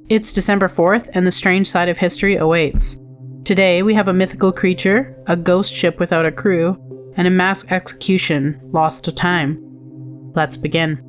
It's December 4th, and the strange side of history awaits. Today, we have a mythical creature, a ghost ship without a crew, and a mass execution lost to time. Let's begin.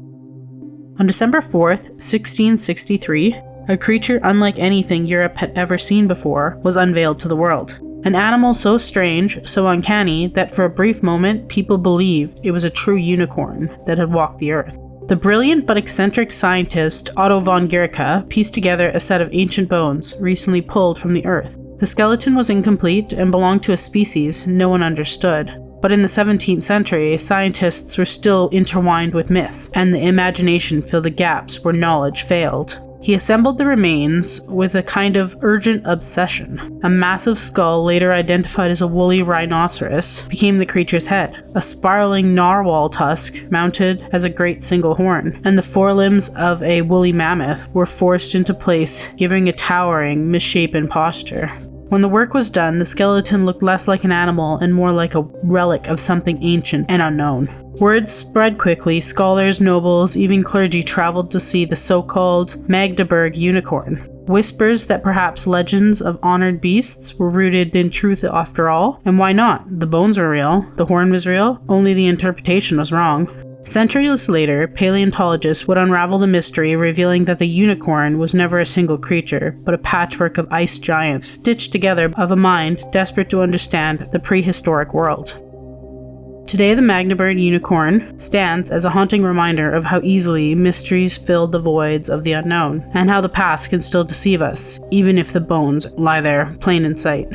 On December 4th, 1663, a creature unlike anything Europe had ever seen before was unveiled to the world. An animal so strange, so uncanny, that for a brief moment, people believed it was a true unicorn that had walked the earth. The brilliant but eccentric scientist Otto von Guericke pieced together a set of ancient bones recently pulled from the earth. The skeleton was incomplete and belonged to a species no one understood. But in the 17th century, scientists were still intertwined with myth, and the imagination filled the gaps where knowledge failed. He assembled the remains with a kind of urgent obsession. A massive skull, later identified as a woolly rhinoceros, became the creature's head. A spiraling narwhal tusk mounted as a great single horn, and the forelimbs of a woolly mammoth were forced into place, giving a towering, misshapen posture. When the work was done, the skeleton looked less like an animal and more like a relic of something ancient and unknown. Words spread quickly. Scholars, nobles, even clergy traveled to see the so-called Magdeburg Unicorn. Whispers that perhaps legends of honored beasts were rooted in truth after all. And why not? The bones were real, the horn was real, only the interpretation was wrong. Centuries later, paleontologists would unravel the mystery, revealing that the unicorn was never a single creature, but a patchwork of ice giants stitched together of a mind desperate to understand the prehistoric world. Today, the Magdeburg Unicorn stands as a haunting reminder of how easily mysteries fill the voids of the unknown, and how the past can still deceive us, even if the bones lie there, plain in sight.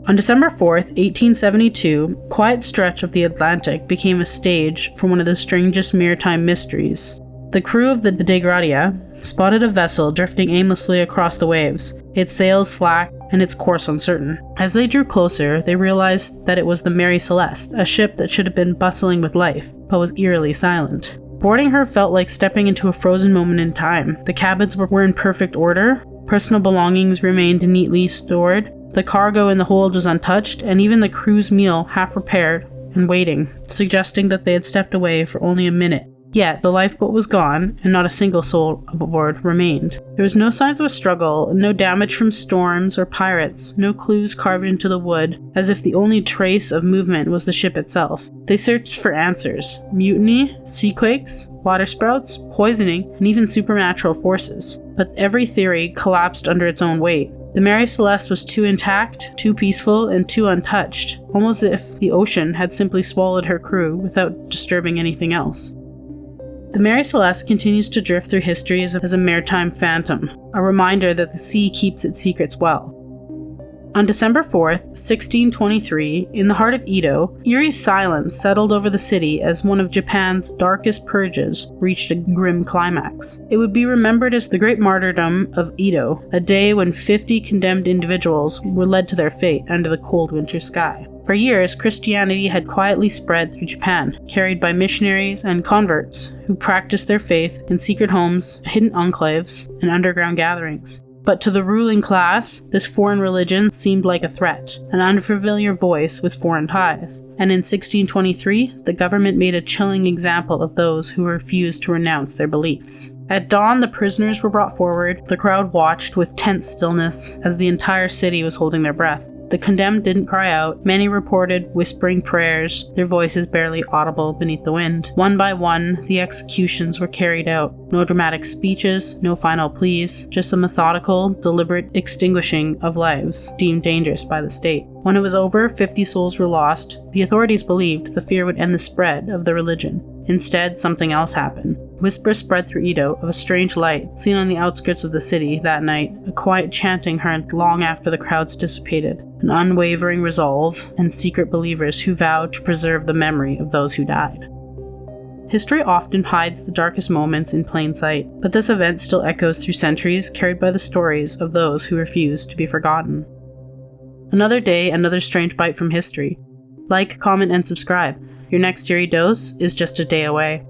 On December 4th, 1872, a quiet stretch of the Atlantic became a stage for one of the strangest maritime mysteries. The crew of the De Gradia spotted a vessel drifting aimlessly across the waves, its sails slack and its course uncertain. As they drew closer, they realized that it was the Mary Celeste, a ship that should have been bustling with life, but was eerily silent. Boarding her felt like stepping into a frozen moment in time. The cabins were in perfect order, personal belongings remained neatly stored, the cargo in the hold was untouched, and even the crew's meal half prepared and waiting, suggesting that they had stepped away for only a minute. Yet, the lifeboat was gone, and not a single soul aboard remained. There was no signs of a struggle, no damage from storms or pirates, no clues carved into the wood, as if the only trace of movement was the ship itself. They searched for answers: mutiny, seaquakes, waterspouts, poisoning, and even supernatural forces. But every theory collapsed under its own weight. The Mary Celeste was too intact, too peaceful, and too untouched, almost as if the ocean had simply swallowed her crew without disturbing anything else. The Mary Celeste continues to drift through history as a maritime phantom, a reminder that the sea keeps its secrets well. On December 4th, 1623, in the heart of Edo, eerie silence settled over the city as one of Japan's darkest purges reached a grim climax. It would be remembered as the Great Martyrdom of Edo, a day when 50 condemned individuals were led to their fate under the cold winter sky. For years, Christianity had quietly spread through Japan, carried by missionaries and converts who practiced their faith in secret homes, hidden enclaves, and underground gatherings. But to the ruling class, this foreign religion seemed like a threat, an unfamiliar voice with foreign ties. And in 1623, the government made a chilling example of those who refused to renounce their beliefs. At dawn, the prisoners were brought forward. The crowd watched with tense stillness as the entire city was holding their breath. The condemned didn't cry out. Many reported whispering prayers, their voices barely audible beneath the wind. One by one, the executions were carried out. No dramatic speeches, no final pleas, just a methodical, deliberate extinguishing of lives deemed dangerous by the state. When it was over, 50 souls were lost. The authorities believed the fear would end the spread of the religion. Instead, something else happened. Whispers spread through Edo of a strange light seen on the outskirts of the city that night, a quiet chanting heard long after the crowds dissipated, an unwavering resolve, and secret believers who vowed to preserve the memory of those who died. History often hides the darkest moments in plain sight, but this event still echoes through centuries, carried by the stories of those who refuse to be forgotten. Another day, another strange bite from history. Like, comment, and subscribe. Your next Eerie dose is just a day away.